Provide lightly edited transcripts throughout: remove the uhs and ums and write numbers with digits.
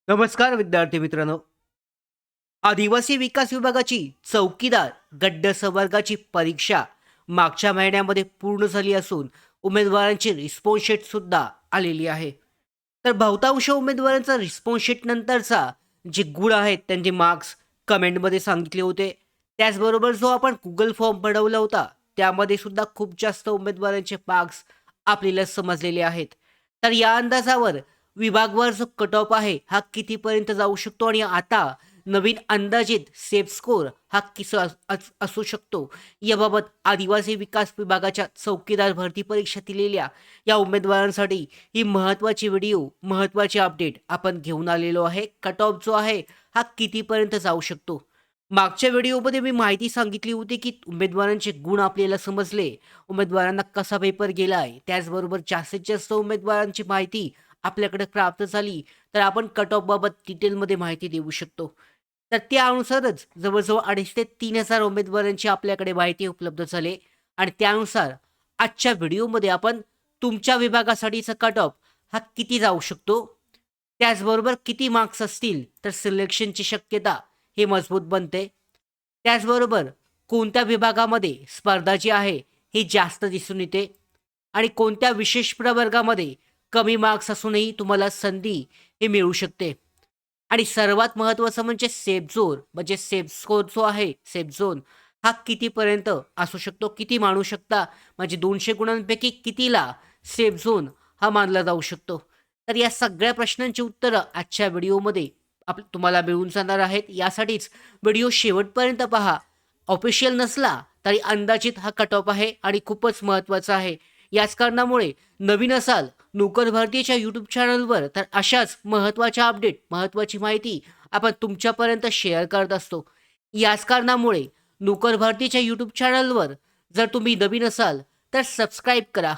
नमस्कार विद्यार्थी मित्रांनो. आदिवासी विकास विभागाची चौकीदार गड्ड संवर्गाची परीक्षा मागच्या महिन्यामध्ये पूर्ण झाली असून उमेदवारांची रिस्पॉन्स शीट सुद्धा आलेली आहे. तर बहुतांश उमेदवारांचा रिस्पॉन्स शीट नंतरचा जे गुण आहेत त्यांचे मार्क्स कमेंटमध्ये सांगितले होते. त्याचबरोबर जो आपण गुगल फॉर्म बनवला होता त्यामध्ये सुद्धा खूप जास्त उमेदवारांचे मार्क्स आपल्याला समजलेले आहेत. तर या अंदाजावर विभागवार जो कट ऑफ आहे हा कितीपर्यंत जाऊ शकतो आणि आता नवीन अंदाजित सेफ स्कोर हा किसा असू शकतो याबाबत आदिवासी विकास विभागाच्या चौकीदार भरती परीक्षा दिलेल्या या उमेदवारांसाठी ही महत्त्वाची व्हिडिओ महत्त्वाची अपडेट आपण घेऊन आलेलो आहे. कट ऑफ जो आहे हा कितीपर्यंत जाऊ शकतो. मागच्या व्हिडिओमध्ये मी माहिती सांगितली होती की उमेदवारांचे गुण आपल्याला समजले, उमेदवारांना कसा पेपर गेलाय, त्याचबरोबर जास्तीत जास्त उमेदवारांची माहिती आपल्याकडे प्राप्त झाली तर आपण कट ऑफ बाबत डिटेलमध्ये माहिती देऊ शकतो. तर त्यानुसारच जवळजवळ 2,500 ते 3,000 उमेदवारांची आपल्याकडे माहिती उपलब्ध झाली आणि त्यानुसार आजच्या व्हिडिओमध्ये आपण तुमच्या विभागासाठीचा कट ऑफ हा किती जाऊ शकतो, त्याचबरोबर किती मार्क्स असतील तर सिलेक्शनची शक्यता हे मजबूत बनते. त्याचबरोबर कोणत्या विभागामध्ये स्पर्धा जी आहे ही जास्त दिसून येते आणि कोणत्या विशेष प्रवर्गामध्ये कमी मार्क्स असूनही तुम्हाला संधी ही मिळू शकते. आणि सर्वात महत्त्वाचं म्हणजे सेफ झोन म्हणजे सेफ स्कोर जो आहे सेफ झोन हा कितीपर्यंत असू शकतो, किती मानू शकता, म्हणजे 200 गुणांपैकी कितीला सेफ झोन हा मानला जाऊ शकतो. तर या सगळ्या प्रश्नांची उत्तरं आजच्या व्हिडिओमध्ये तुम्हाला मिळून जाणार आहेत. यासाठीच व्हिडिओ शेवटपर्यंत पहा. ऑफिशियल नसला तरी अंदाजित हा कट ऑफ आहे आणि खूपच महत्त्वाचा आहे. याच कारणामुळे नवीन असाल नोकर भरतीच्या यूट्यूब चॅनलवर तर अशाच महत्त्वाच्या अपडेट महत्त्वाची माहिती आपण तुमच्यापर्यंत शेअर करत असतो. याच कारणामुळे नोकर भरतीच्या यूट्यूब चॅनलवर जर तुम्ही नवीन असाल तर सबस्क्राईब करा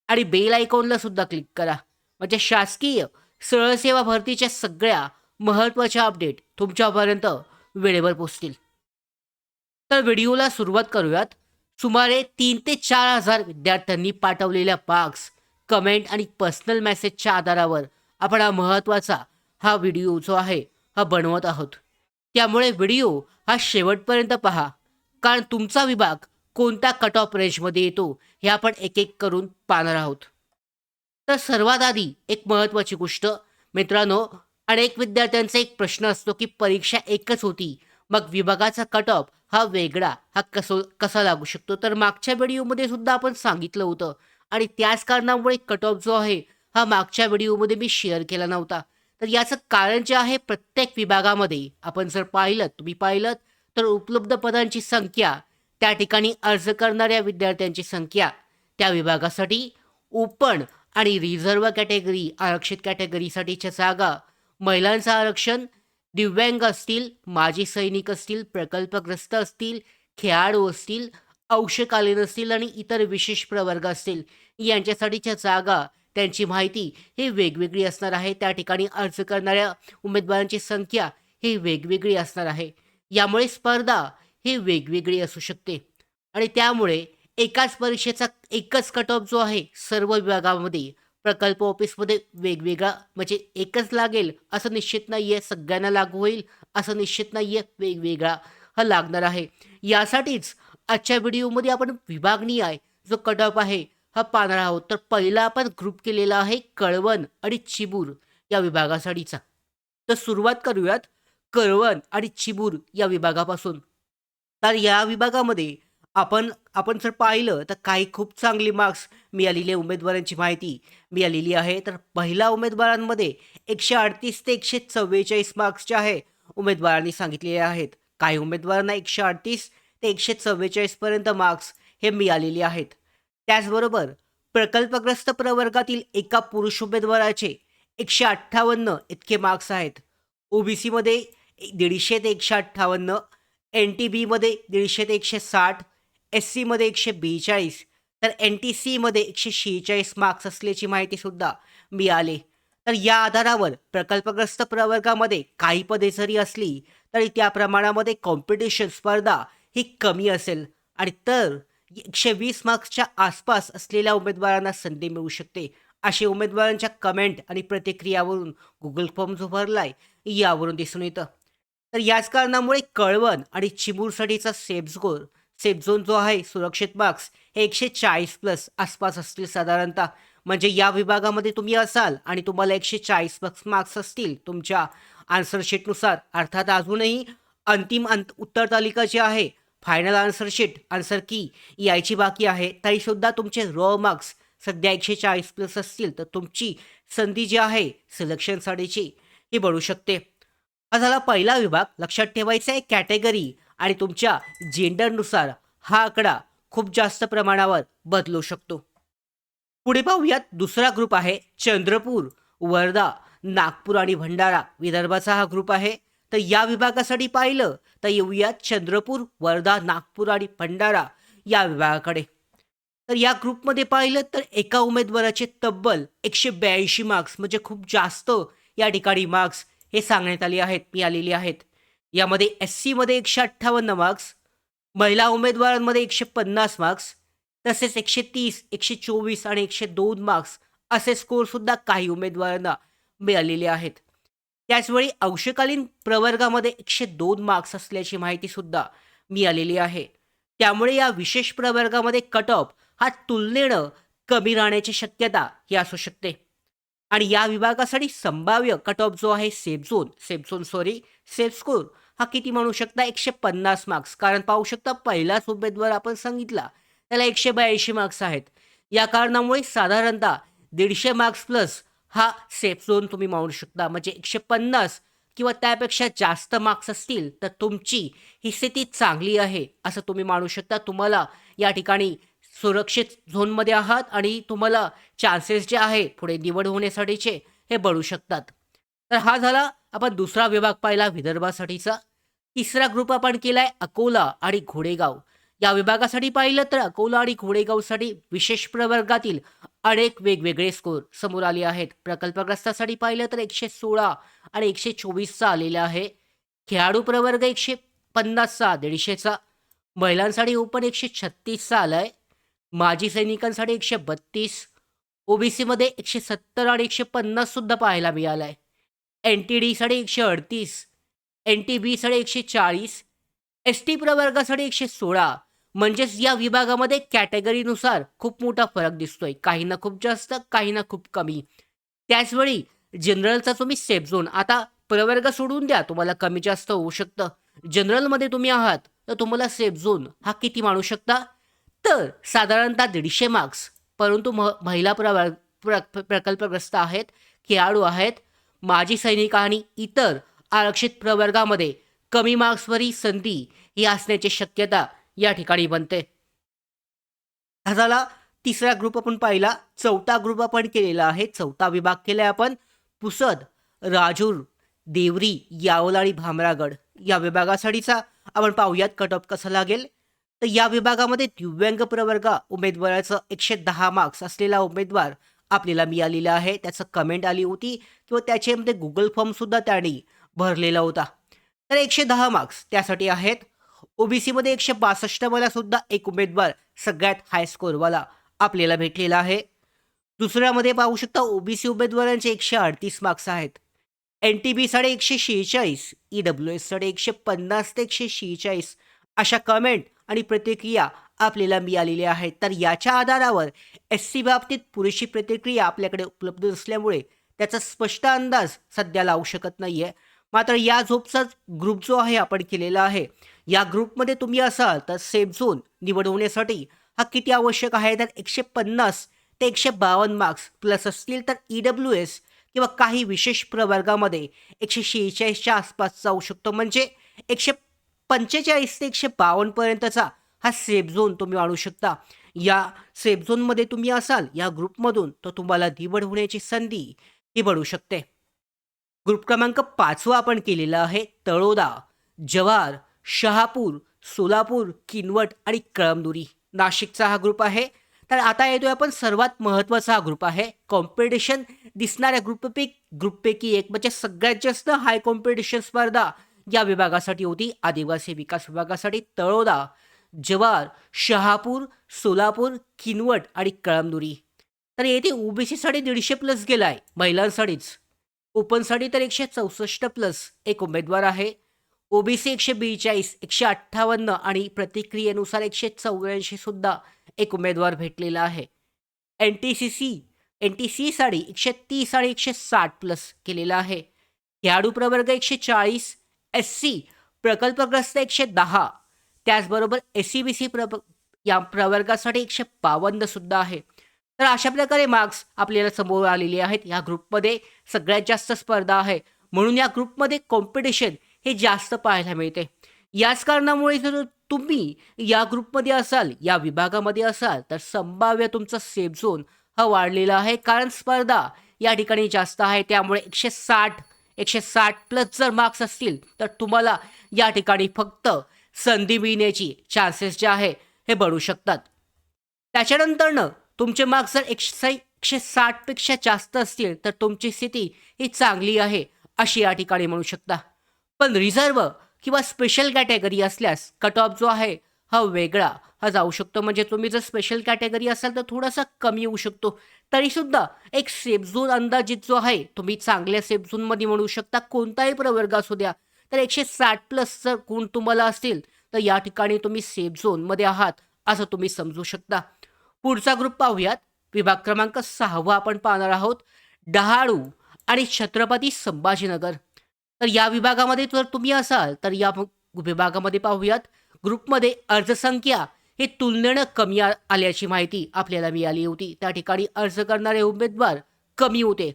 आणि बेल आयकॉनला सुद्धा क्लिक करा, म्हणजे शासकीय सरळ सेवा भरतीच्या सगळ्या महत्त्वाच्या अपडेट तुमच्यापर्यंत वेळेवर पोहोचतील. तर व्हिडिओला सुरुवात करूयात. सुमारे 3,000 ते 4,000 विद्यार्थ्यांनी पाठवलेल्या मार्क्स, कमेंट आणि पर्सनल मेसेजच्या आधारावर आपण हा व्हिडिओ जो आहे हा बनवत आहोत. त्यामुळे व्हिडिओ हा शेवटपर्यंत पहा, कारण तुमचा विभाग कोणत्या कट ऑफ रेंजमध्ये येतो हे आपण एक एक करून पाहणार आहोत. तर सर्वात आधी एक महत्त्वाची गोष्ट मित्रांनो, अनेक विद्यार्थ्यांचा एक प्रश्न असतो की परीक्षा एकच होती, मग विभागाचा कट ऑफ हा वेगळा हा कसा लागू शकतो. तर मागच्या व्हिडिओमध्ये सुद्धा आपण सांगितलं होतं आणि त्याच कारणामुळे कट ऑफ जो आहे हा मागच्या व्हिडिओमध्ये मी शेअर केला नव्हता. तर याचं कारण जे आहे, प्रत्येक विभागामध्ये आपण जर तुम्ही पाहिलं तर उपलब्ध पदांची संख्या, त्या ठिकाणी अर्ज करणाऱ्या विद्यार्थ्यांची संख्या, त्या विभागासाठी ओपन आणि रिझर्व्ह कॅटेगरी आरक्षित कॅटेगरीसाठीच्या जागा, महिलांचं आरक्षण, दिव्यांग असतील, माजी सैनिक असतील, प्रकल्पग्रस्त असतील, खेळाडू असतील, अंशकालीन असतील आणि इतर विशेष प्रवर्ग असतील, यांच्यासाठीच्या जागा, त्यांची माहिती ही वेगवेगळी असणार आहे. त्या ठिकाणी अर्ज करणाऱ्या उमेदवारांची संख्या ही वेगवेगळी असणार आहे. यामुळे स्पर्धा ही वेगवेगळी असू शकते आणि त्यामुळे एकाच परीक्षेचा एकच कट ऑफ जो आहे सर्व विभागामध्ये प्रकल्प ऑफिसमध्ये वेगवेगळा, म्हणजे एकच लागेल असं निश्चित नाही आहे, सगळ्यांना लागू होईल असं निश्चित नाही आहे, वेगवेगळा हा लागणार आहे. यासाठीच आजच्या व्हिडिओमध्ये आपण विभागनीय जो कट ऑफ आहे हा पाहणार आहोत. तर पहिला आपण ग्रुप केलेला आहे कळवण आणि चिबूर या विभागासाठीचा. तर सुरुवात करूयात कळवण आणि चिबूर या विभागापासून. तर या विभागामध्ये आपण आपण जर पाहिलं तर काही खूप चांगली मार्क्स मिळालेल्या उमेदवारांची माहिती मिळालेली आहे. तर पहिल्या उमेदवारांमध्ये 138 ते 144 मार्क्स जे आहे उमेदवारांनी सांगितलेले आहेत. काही उमेदवारांना 138 ते 144 पर्यंत मार्क्स हे मिळालेले आहेत. त्याचबरोबर प्रकल्पग्रस्त प्रवर्गातील एका पुरुष उमेदवाराचे 158 इतके मार्क्स आहेत. ओबीसीमध्ये 150 ते 158, एन-टी-बीमध्ये 150 ते 160, एस-सीमध्ये 142, तर एन-टी-सीमध्ये 146 मार्क्स असल्याची माहितीसुद्धा मिळाली. तर या आधारावर प्रकल्पग्रस्त प्रवर्गामध्ये काही पदे जरी असली तरी त्या प्रमाणामध्ये कॉम्पिटिशन स्पर्धा ही कमी असेल आणि तर 120 मार्क्सच्या आसपास असलेल्या उमेदवारांना संधी मिळू शकते असे उमेदवारांच्या कमेंट आणि प्रतिक्रियावरून गुगल फॉर्म जो भरलाय यावरून दिसून येतं. तर याच कारणामुळे कळवण आणि चिमूरसाठीचा सेफ झोन जो आहे सुरक्षित मार्क्स हे 140 प्लस आसपास असतील साधारणतः. म्हणजे या विभागामध्ये तुम्ही असाल आणि तुम्हाला 140 प्लस मार्क्स असतील तुमच्या आन्सर शीटनुसार. अर्थात अजूनही अंतिम उत्तर तालिका जी आहे, फायनल आन्सर शीट, आन्सर की यायची बाकी आहे. तरीसुद्धा तुमचे रॉ मार्क्स सध्या 140 प्लस असतील, तर तुमची संधी जी आहे सिलेक्शनसाठीची ही बढ़ू शकते. हा झाला पहिला विभाग. लक्षात ठेवायचा आहे कॅटेगरी आणि तुमच्या जेंडरनुसार हा आकडा खूप जास्त प्रमाणावर बदलू शकतो. पुढे पाहूयात दुसरा ग्रुप आहे चंद्रपूर, वर्धा, नागपूर आणि भंडारा विदर्भाचा हा ग्रुप आहे. तर या विभागासाठी पाहिलं तर येऊयात चंद्रपूर, वर्धा, नागपूर आणि भंडारा या विभागाकडे. तर या ग्रुपमध्ये पाहिलं तर एका उमेदवाराचे तब्बल 182 मार्क्स म्हणजे खूप जास्त या ठिकाणी मार्क्स हे सांगण्यात आले आहेत, मिळालेले आहेत. यामध्ये SCमध्ये 158 मार्क्स, महिला उमेदवारांमध्ये 150 मार्क्स, तसेच 130, 124 आणि 102 मार्क्स असे स्कोअरसुद्धा काही उमेदवारांना मिळालेले आहेत. त्याचवेळी अंशकालीन प्रवर्गामध्ये 102 मार्क्स असल्याची माहितीसुद्धा मिळालेली आहे. त्यामुळे या विशेष प्रवर्गामध्ये कट ऑफ हा तुलनेनं कमी राहण्याची शक्यता ही असू शकते. आणि या विभागासाठी संभाव्य कट ऑफ जो आहे सेफ स्कोर हा किती म्हणू शकता 150 मार्क्स. कारण पाहू शकता पहिलाच उमेदवार आपण सांगितला त्याला 182 मार्क्स आहेत. या कारणामुळे साधारणतः 150 मार्क्स प्लस हा सेफ झोन तुम्ही मानू शकता. म्हणजे 150 किंवा त्यापेक्षा जास्त मार्क्स असतील तर तुमची ही स्थिती चांगली आहे असं तुम्ही मानू शकता. तुम्हाला या ठिकाणी सुरक्षित झोनमध्ये आहात आणि तुम्हाला चान्सेस जे आहे पुढे निवड होण्यासाठीचे हे बढू शकतात. तर हा झाला आपण दुसरा विभाग पाहिला विदर्भासाठीचा. तिसरा ग्रुप आपण केलाय अकोला आणि घोडेगाव. या विभागासाठी पाहिलं तर अकोला आणि घोडेगावसाठी विशेष प्रवर्गातील अनेक वेगवेगळे स्कोर समोर आले आहेत. प्रकल्पग्रस्तासाठी पाहिलं तर 116 आणि 124चा आलेला आहे. खेळाडू प्रवर्ग 150चा 150चा, महिलांसाठी ओपन 136चा आलाय. माजी सैनिकांसाठी 132, ओबीसीमध्ये 170 आणि 150 सुद्धा पाहायला मिळालाय. NTDसाठी 138, NTBसाठी 140, ST प्रवर्गासाठी 116. म्हणजेच या विभागामध्ये कॅटेगरीनुसार खूप मोठा फरक दिसतोय. काहींना खूप जास्त, काहींना खूप कमी. त्याचवेळी जनरलचा तुम्ही सेफ झोन आता प्रवर्ग सोडून द्या, तुम्हाला कमी जास्त होऊ शकतं. जनरलमध्ये तुम्ही आहात तर तुम्हाला सेफ झोन हा किती मानू शकता? तर साधारणतः 150 मार्क्स. परंतु महिला प्रकल्पग्रस्त आहेत, खेळाडू आहेत, माजी सैनिक आणि इतर आरक्षित प्रवर्गामध्ये कमी मार्क्सवरील संधी ही असण्याची शक्यता या ठिकाणी बनते. हा झाला तिसरा ग्रुप आपण पाहिला. चौथा ग्रुप आपण केलेला आहे. चौथा विभाग केलाय आपण पुसद, राजूर, देवरी, यावल आणि भामरागड या विभागासाठीचा. आपण पाहूयात कट ऑफ कसा लागेल. तर या विभागामध्ये दिव्यांग प्रवर्ग उमेदवाराचं 110 मार्क्स असलेला उमेदवार आपल्याला मिळालेला आहे. त्याचं कमेंट आली होती किंवा त्याच्यामध्ये गुगल फॉर्मसुद्धा त्यांनी भरलेला होता. तर 110 मार्क्स त्यासाठी आहेत. ओबीसीमध्ये 162 वाला सुद्धा एक उमेदवार सगळ्यात हाय स्कोअरवाला आपल्याला भेटलेला आहे. दुसऱ्यामध्ये पाहू शकता ओबीसी उमेदवारांचे 138 मार्क्स आहेत. NTBसाठी 146, EWSसाठी 150 ते 146 अशा कमेंट आणि प्रतिक्रिया आपल्याला मिळालेल्या आहेत. तर याच्या आधारावर SC बाबतीत पुरेशी प्रतिक्रिया आपल्याकडे उपलब्ध नसल्यामुळे त्याचा स्पष्ट अंदाज सध्या लावू शकत नाहीये. मात्र या झोपचा ग्रुप जो आहे आपण केलेला आहे, या ग्रुपमध्ये तुम्ही असाल तर सेफ झोन निवड होण्यासाठी हा किती आवश्यक आहे? तर 150 ते 152 मार्क्स प्लस असतील तर EWS किंवा काही विशेष प्रवर्गामध्ये 146च्या आसपास जाऊ शकतो. म्हणजे 145 ते 152 पर्यंतचा हा सेफ झोन तुम्ही आणू शकता. या सेफ झोनमध्ये तुम्ही असाल या ग्रुपमधून तर तुम्हाला निवड होण्याची संधी ही बढ़ू शकते. ग्रुप क्रमांक 5वा आपण केलेला आहे तळोदा, जव्हार, शहापूर, सोलापूर, किनवट आणि कळमनुरी नाशिकचा हा ग्रुप आहे. तर आता येतोय आपण सर्वात महत्त्वाचा हा ग्रुप आहे. कॉम्पिटिशन दिसणाऱ्या ग्रुपपैकी एक म्हणजे सगळ्यात जास्त हाय कॉम्पिटिशन स्पर्धा या विभागासाठी होती. आदिवासी विकास विभागासाठी तळोदा, जव्हार, शहापूर, सोलापूर, किनवट आणि कळमनुरी. तर येथे ओबीसीसाठी 150 प्लस गेला आहे महिलांसाठीच. ओपनसाठी तर 164 प्लस एक उमेदवार आहे. ओबीसी 142, 158 आणि प्रतिक्रियेनुसार 184 सुद्धा एक उमेदवार भेटलेला आहे. एन-टी-सी-सी एन-टी-सी-साठी 130 आणि 160 प्लस केलेला आहे. खेळाडू प्रवर्ग 140, एस-सी प्रकल्पग्रस्त 110, त्याचबरोबर एस-सी-बी-सी या प्रवर्गासाठी 152 सुद्धा आहे. तर अशा प्रकारे मार्क्स आपल्याला समोर आलेले आहेत. या ग्रुपमध्ये सगळ्यात जास्त स्पर्धा आहे. म्हणून या ग्रुपमध्ये कॉम्पिटिशन हे जास्त पाहायला मिळते. याच कारणामुळे जर तुम्ही या ग्रुपमध्ये असाल, या विभागामध्ये असाल, तर संभाव्य तुमचा सेफ झोन हा वाढलेला आहे. कारण स्पर्धा या ठिकाणी जास्त आहे. त्यामुळे 160 प्लस जर मार्क्स असतील, तर तुम्हाला या ठिकाणी फक्त संधी मिळण्याची चान्सेस जे आहे हे बढू शकतात. त्याच्यानंतरनं तुमचे मार्क्स जर 160 पेक्षा जास्त असतील, तर तुमची स्थिती ही चांगली आहे, अशी या ठिकाणी म्हणू शकता. पण रिझर्व्ह किंवा स्पेशल कॅटेगरी असल्यास कट ऑफ जो आहे हा वेगळा हा जाऊ शकतो. म्हणजे तुम्ही जर स्पेशल कॅटेगरी असाल तर थोडासा कमी येऊ शकतो. तरीसुद्धा एक सेफ झोन अंदाजित जो आहे, तुम्ही चांगल्या सेफ झोनमध्ये म्हणू शकता. कोणताही प्रवर्ग असू द्या, तर 160 प्लस जर गुण तुम्हाला असतील, तर या ठिकाणी तुम्ही सेफ झोनमध्ये आहात, असं तुम्ही समजू शकता. पुढचा ग्रुप पाहूयात. विभाग क्रमांक 6 आपण पाहणार आहोत. डहाणू आणि छत्रपती संभाजीनगर. तर या विभागामध्ये जर तुम्ही असाल, तर या विभागामध्ये पाहूयात. ग्रुपमध्ये अर्जसंख्या हे तुलनेनं कमी आल्याची माहिती आपल्याला मिळाली होती. त्या ठिकाणी अर्ज करणारे उमेदवार कमी होते.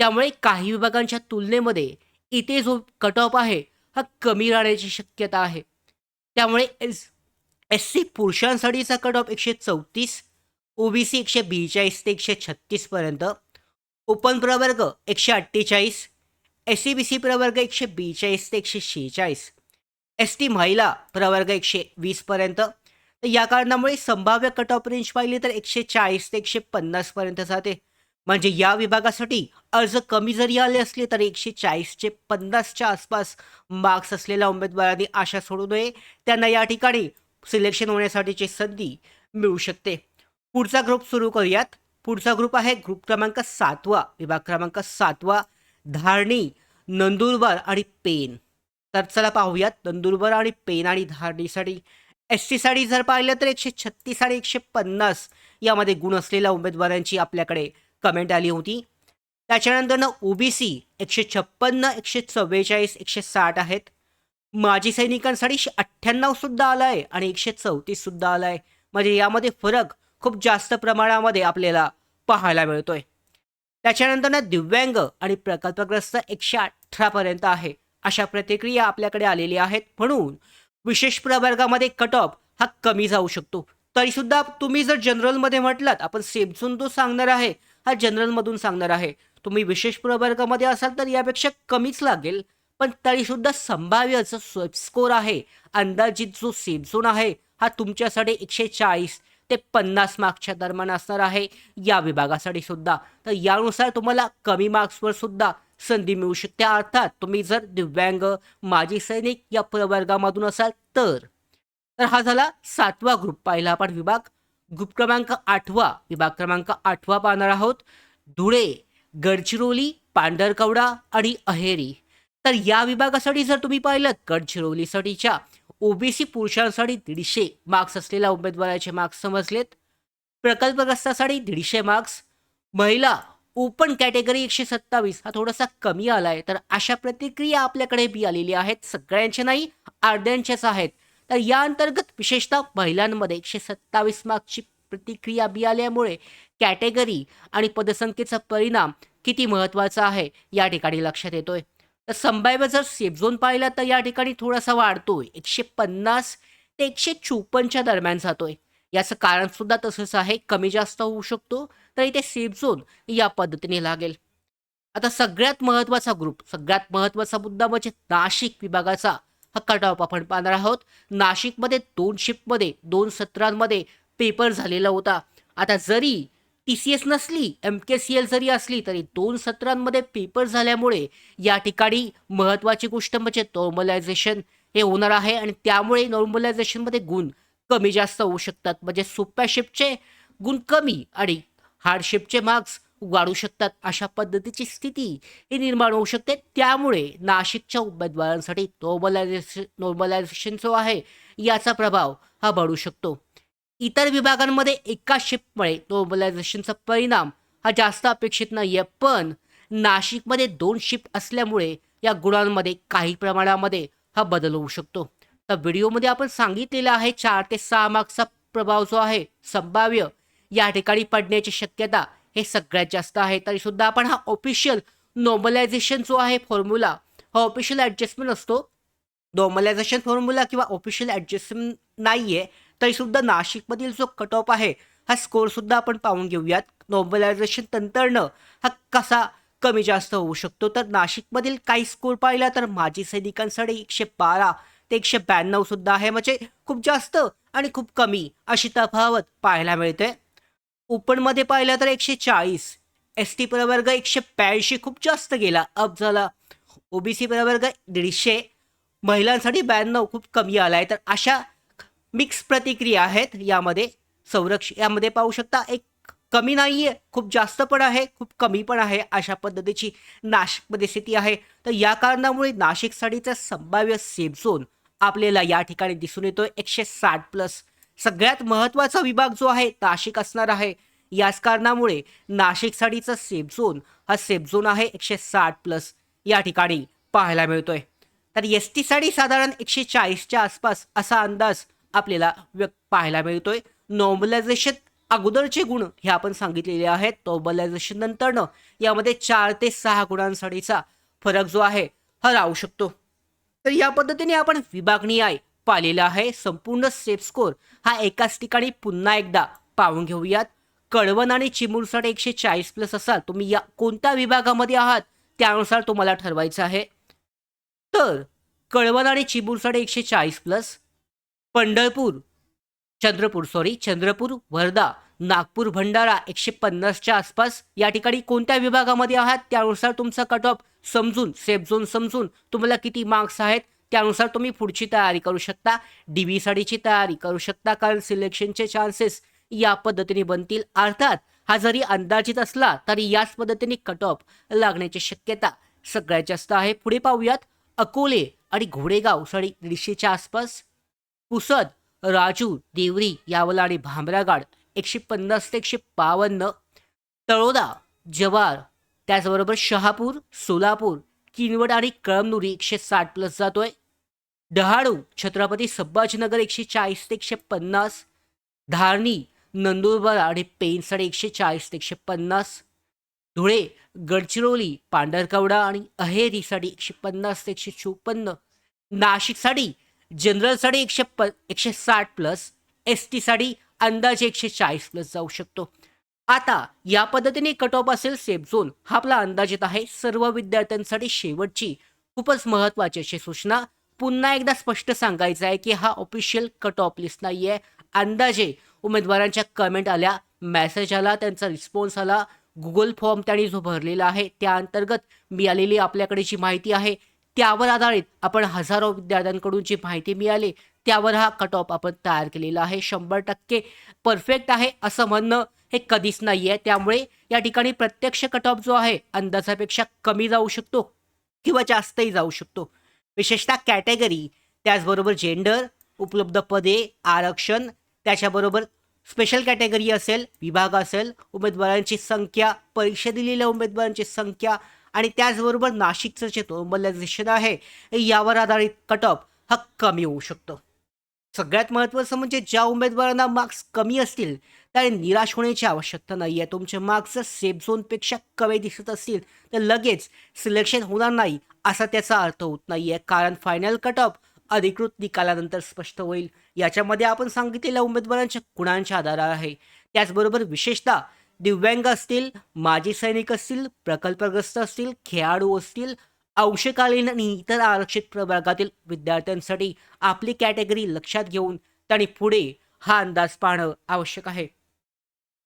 त्यामुळे काही विभागांच्या तुलनेमध्ये इथे जो कट ऑफ आहे हा कमी राहण्याची शक्यता आहे. त्यामुळे एस-सी पुरुषांसाठीचा कट ऑफ 134, ओबीसी 142 ते 136 पर्यंत, ओपन प्रवर्ग 148, एस-सी-बी-सी प्रवर्ग 142 ते 146, एस-टी महिला प्रवर्ग 120 पर्यंत. तर या कारणामुळे संभाव्य कट ऑफ रेंज पाहिली तर 140 ते 150 पर्यंत जाते. म्हणजे या विभागासाठी अर्ज कमी जरी आले असले तरी 140 ते 50च्या आसपास मार्क्स असलेल्या उमेदवारांनी आशा सोडू नये. त्यांना या ठिकाणी सिलेक्शन होण्यासाठीची संधी मिळू शकते. पुढचा ग्रुप सुरू करूयात. पुढचा ग्रुप आहे ग्रुप क्रमांक 7, विभाग क्रमांक 7, धारणी, नंदुरबार आणि पेन. तर चला पाहूयात. नंदुरबार आणि पेन आणि धारणीसाठी एस-टीसाठी जर पाहिलं तर 136 आणि 150 यामध्ये गुण असलेल्या उमेदवारांची आपल्याकडे कमेंट आली होती. त्याच्यानंतरनं ओबीसी 156, 144, 160 आहेत. माजी सैनिकांसाठी 98 सुद्धा आला आहे आणि 134 सुद्धा आला आहे. म्हणजे यामध्ये फरक खूप जास्त प्रमाणामध्ये आपल्याला पाहायला मिळतोय. त्याच्यानंतरनं दिव्यांग आणि प्रकल्पग्रस्त 118 पर्यंत आहे. अशा प्रतिक्रिया आपल्याकडे आलेल्या आहेत. म्हणून विशेष प्रवर्गामध्ये कट ऑफ हा कमी जाऊ शकतो. तरीसुद्धा तुम्ही जर जनरलमध्ये म्हटलात, आपण सेफ झोन जो सांगणार आहे हा जनरलमधून सांगणार आहे. तुम्ही विशेष प्रवर्गामध्ये असाल तर यापेक्षा कमीच लागेल. पण तरीसुद्धा संभाव्य जो स्कोर आहे, अंदाजित जो सेफ झोन आहे हा तुमच्यासाठी 140 ते 50 मार्क्सच्या दरम्यान असणार आहे या विभागासाठी सुद्धा. तर यानुसार तुम्हाला कमी मार्क्सवर सुद्धा संधी मिळू शकते. अर्थात तुम्ही जर दिव्यांग, माजी सैनिक या प्रवर्गामधून असाल तर. तर हा झाला 7वा ग्रुप पाहिला आपण विभाग. ग्रुप क्रमांक 8, विभाग क्रमांक 8 पाहणार आहोत. धुळे, गडचिरोली, पांढरकवडा आणि अहेरी. तर या विभागासाठी जर तुम्ही पाहिलं, गडचिरोलीसाठीच्या ओबीसी पुरुषांसाठी 150 मार्क्स असलेल्या उमेदवाराचे मार्क्स समजलेत. प्रकल्पग्रस्तासाठी 150 मार्क्स. महिला ओपन कॅटेगरी 127 हा थोडासा कमी आलाय. तर अशा प्रतिक्रिया आपल्याकडे बी आलेल्या आहेत. सगळ्यांच्या नाही, अर्ध्यांच्याच आहेत. तर या अंतर्गत विशेषतः महिलांमध्ये 127 मार्क्सची प्रतिक्रिया बी आल्यामुळे कॅटेगरी आणि पदसंख्येचा परिणाम किती महत्त्वाचा आहे या ठिकाणी लक्षात येतोय. तर संभाव्य जर सेफ झोन पाहिला तर या ठिकाणी थोडासा वाढतोय. 150 ते 154च्या दरम्यान जातोय. याचं कारण सुद्धा तसंच आहे. कमी जास्त होऊ शकतो. तर इथे सेफ झोन या पद्धतीने लागेल. आता सगळ्यात महत्त्वाचा ग्रुप, सगळ्यात महत्त्वाचा मुद्दा म्हणजे नाशिक विभागाचा हा कट ऑफ आपण पाहणार आहोत. नाशिकमध्ये 2 शिफ्टमध्ये 2 सत्रांमध्ये पेपर झालेला होता. आता जरी TCS नसली, MKCL जरी असली तरी 2 सत्रांमध्ये पेपर झाल्यामुळे या ठिकाणी महत्त्वाची गोष्ट म्हणजे नॉर्मलायझेशन हे होणार आहे आणि त्यामुळे नॉर्मलायझेशनमध्ये गुण कमी जास्त होऊ शकतात. म्हणजे सोप्या शिफ्टचे गुण कमी आणि हार्डशिपचे मार्क्स वाढू शकतात. अशा पद्धतीची स्थिती ही निर्माण होऊ शकते. त्यामुळे नाशिकच्या उमेदवारांसाठी नॉर्मलायझेशन जो आहे याचा प्रभाव हा वाढू शकतो. इतर विभागांमध्ये एका शिफ्टमुळे नॉर्मलायझेशनचा परिणाम हा जास्त अपेक्षित नाहीये. पण नाशिकमध्ये 2 शिफ्ट असल्यामुळे या गुणांमध्ये काही प्रमाणामध्ये हा बदल होऊ शकतो. तर व्हिडिओमध्ये आपण सांगितलेलं आहे 4 ते 6 मार्क्सचा प्रभाव जो आहे संभाव्य या ठिकाणी पडण्याची शक्यता हे सगळ्यात जास्त आहे. तरीसुद्धा आपण हा ऑफिशियल नॉर्मलायझेशन जो आहे फॉर्म्युला हा ऑफिशियल ॲडजस्टमेंट असतो. नॉर्मलायझेशन फॉर्म्युला किंवा ऑफिशियल ॲडजस्टमेंट नाहीये. तरीसुद्धा नाशिकमधील जो कट ऑफ आहे हा स्कोअरसुद्धा आपण पाहून घेऊयात. नॉर्मलायझेशन नंतरनं हा कसा कमी जास्त होऊ शकतो. तर नाशिकमधील काही स्कोर पाहिला तर माजी सैनिकांसाठी 112 ते 192 सुद्धा आहे. म्हणजे खूप जास्त आणि खूप कमी अशी तफावत पाहायला मिळते. ओपनमध्ये पाहिलं तर 140, एस-टी प्रवर्ग 182 खूप जास्त गेला, अप झाला. ओबीसी प्रवर्ग 150, महिलांसाठी 92 खूप कमी आलाय. तर अशा मिक्स प्रतिक्रिया आहेत यामध्ये. यामध्ये पाहू शकता एक कमी नाहीये, खूप जास्त पण आहे, खूप कमी पण आहे. अशा पद्धतीची नाशिकमध्ये स्थिती आहे. तर या कारणामुळे नाशिकसाठीचा संभाव्य सेफ झोन आपल्याला या ठिकाणी दिसून येतोय 160 प्लस. सगळ्यात महत्त्वाचा विभाग जो आहे नाशिक असणार आहे. याच कारणामुळे नाशिकसाठीचा सेफ झोन हा सेफ झोन आहे 160 प्लस या ठिकाणी पाहायला मिळतोय. तर एस-टीसाठी साधारण 140च्या आसपास असा अंदाज आपल्याला पाहायला मिळतोय. नॉर्मलायझेशन अगोदरचे गुण हे आपण सांगितलेले आहेत. नॉर्मलायझेशन नंतरनं यामध्ये 4 ते 6 गुणांसाठीचा फरक जो आहे हा राहू शकतो. तर या पद्धतीने आपण विभागनिहाय पाहिलेला आहे. संपूर्ण सेफ स्कोर हा एकाच ठिकाणी पुन्हा एकदा पाहून घेऊयात. कळवण आणि चिमूरसाठी 140 प्लस असाल तुम्ही या कोणत्या विभागामध्ये आहात त्यानुसार तुम्हाला ठरवायचं आहे. तर कळवण आणि चिमूरसाठी 140 प्लस, पंढरपूर चंद्रपूर, वर्धा, नागपूर, भंडारा 150च्या आसपास या ठिकाणी कोणत्या विभागामध्ये आहात त्यानुसार तुमचा कट ऑफ समजून सेफ झोन समजून तुम्हाला किती मार्क्स आहेत त्यानुसार तुम्ही पुढची तयारी करू शकता. DBसाठीची तयारी करू शकता कारण सिलेक्शनचे चान्सेस या पद्धतीने बनतील. अर्थात हा जरी अंदाजित असला तरी याच पद्धतीने कट ऑफ लागण्याची शक्यता सगळ्यात जास्त आहे. पुढे पाहूयात. अकोले आणि घोडेगाव साडी 150च्या आसपास, पुसद, राजूर, देवरी, यावला आणि भामरागड 150 ते 152, तळोदा, जव्हार, त्याचबरोबर शहापूर, सोलापूर, किनवट आणि कळमनुरी 160 प्लस जातोय. डहाणू, छत्रपती संभाजीनगर 140 ते 150, धारणी, नंदुरबार आणि पेणसाठी 140 ते 150, धुळे, गडचिरोली, पांढरकवडा आणि अहेरीसाठी 150 ते 154, नाशिकसाठी जनरलसाठी 160 प्लस, एस-टीसाठी अंदाजे 140 प्लस जाऊ शकतो. आता या पद्धतीने कट ऑफ असेल सेफ झोन हा आपला अंदाजित आहे. सर्व विद्यार्थ्यांसाठी शेवटची खूपच महत्त्वाची अशी सूचना पुन्हा एकदा स्पष्ट सांगायचं आहे की हा ऑफिशियल कट ऑफ लिस्ट नाही आहे. अंदाजे उमेदवारांच्या कमेंट आल्या, मेसेज आला, त्यांचा रिस्पॉन्स आला, गुगल फॉर्म त्यांनी जो भरलेला आहे त्या अंतर्गत मिळालेली आपल्याकडे जी माहिती आहे त्यावर आधारित आपण हजारो विद्यार्थ्यांकडून जी माहिती मिळाली त्यावर हा कट ऑफ आपण तयार केलेला आहे. 100% परफेक्ट आहे असं म्हणणं हे कधीच नाही आहे. त्यामुळे या ठिकाणी प्रत्यक्ष कट ऑफ जो आहे अंदाजापेक्षा कमी जाऊ शकतो किंवा जास्तही जाऊ शकतो. विशेषतः कॅटेगरी, त्याचबरोबर जेंडर, उपलब्ध पदे, आरक्षण, त्याच्याबरोबर स्पेशल कॅटेगरी असेल, विभाग असेल, उमेदवारांची संख्या, परीक्षा दिलेल्या उमेदवारांची संख्या आणि त्याचबरोबर नाशिकचं जे नॉर्मलायझेशन आहे यावर आधारित कट ऑफ हा कमी होऊ शकतो. सगळ्यात महत्त्वाचं म्हणजे ज्या उमेदवारांना मार्क्स कमी असतील त्याने निराश होण्याची आवश्यकता नाही आहे. तुमचे मार्क्स जर सेफ झोनपेक्षा कमी दिसत असतील तर लगेच सिलेक्शन होणार नाही असा त्याचा अर्थ होत नाही आहे. कारण फायनल कट ऑफ अधिकृत निकालानंतर स्पष्ट होईल. याच्यामध्ये आपण सांगितलेल्या उमेदवारांच्या गुणांच्या आधारावर आहे. त्याचबरोबर विशेषतः दिव्यांग असतील, माजी सैनिक असतील, प्रकल्पग्रस्त असतील, खेळाडू असतील, अंशकालीन आणि इतर आरक्षित प्रवर्गातील विद्यार्थ्यांसाठी आपली कॅटेगरी लक्षात घेऊन त्यांनी पुढे हा अंदाज पाहणं आवश्यक आहे.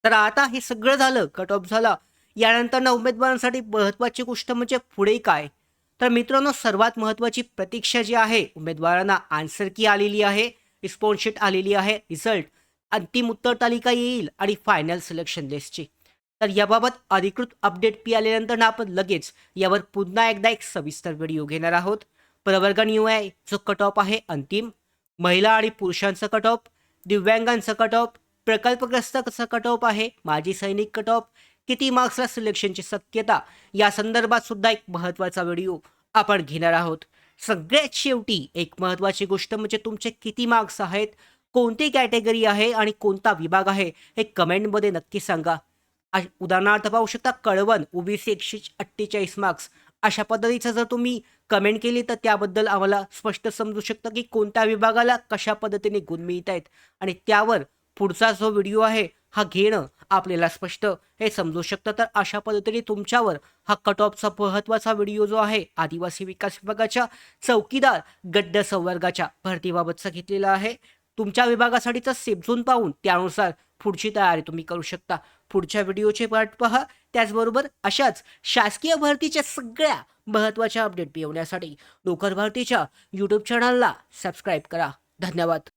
तर आता हे सगळं झालं, कट ऑफ झाला. यानंतर उमेदवारांसाठी महत्त्वाची गोष्ट म्हणजे पुढे काय? तर मित्रांनो सर्वात महत्त्वाची प्रतीक्षा जी आहे उमेदवारांना आन्सर की आलेली आहे, रिस्पॉन्स शीट आलेली आहे, रिझल्ट, अंतिम उत्तर तालिका येईल आणि फायनल सिलेक्शन लिस्टची. तर याबाबत अधिकृत अपडेट मिळाल्यानंतर आपण लगेच यावर पुन्हा एकदा एक सविस्तर व्हिडिओ घेणार आहोत. प्रवर्ग निवड जो कट ऑफ आहे अंतिम, महिला आणि पुरुषांचा कट ऑफ, दिव्यांगांचा कट ऑफ, प्रकल्पग्रस्तांचा कट ऑफ आहे, माजी सैनिक कट ऑफ, किती मार्क्सला सिलेक्शनची शक्यता, या संदर्भात सुद्धा एक महत्त्वाचा व्हिडिओ आपण घेणार आहोत. सगळ्यात शेवटी एक महत्त्वाची गोष्ट म्हणजे तुमचे किती मार्क्स आहेत, कोणती कॅटेगरी आहे आणि कोणता विभाग आहे हे कमेंटमध्ये नक्की सांगा. उदाहरणार्थ पाहू शकता, कळवण ओबीसी 148 मार्क्स, अशा पद्धतीचं जर तुम्ही कमेंट केली तर त्याबद्दल आम्हाला स्पष्ट समजू शकतं की कोणत्या विभागाला कशा पद्धतीने गुण मिळत आहेत आणि त्यावर पुढचा जो व्हिडिओ आहे हा घेणं आपल्याला स्पष्ट हे समजू शकतं. तर अशा पद्धतीने तुमच्यावर हा कट ऑफचा महत्त्वाचा व्हिडिओ जो आहे आदिवासी विकास विभागाच्या चौकीदार गड्ड संवर्गाच्या भरतीबाबतचा घेतलेला आहे. तुमच्या विभागासाठीचा सेफ झोन पाहून त्यानुसार पुढची तयारी तुम्ही करू शकता. पुढच्या व्हिडिओचे पार्ट पहा. त्याचबरोबर अशाच शासकीय भरतीच्या सगळ्या महत्त्वाच्या अपडेट मिळवण्यासाठी नोकर भरतीच्या यूट्यूब चॅनलला सबस्क्राईब करा. धन्यवाद.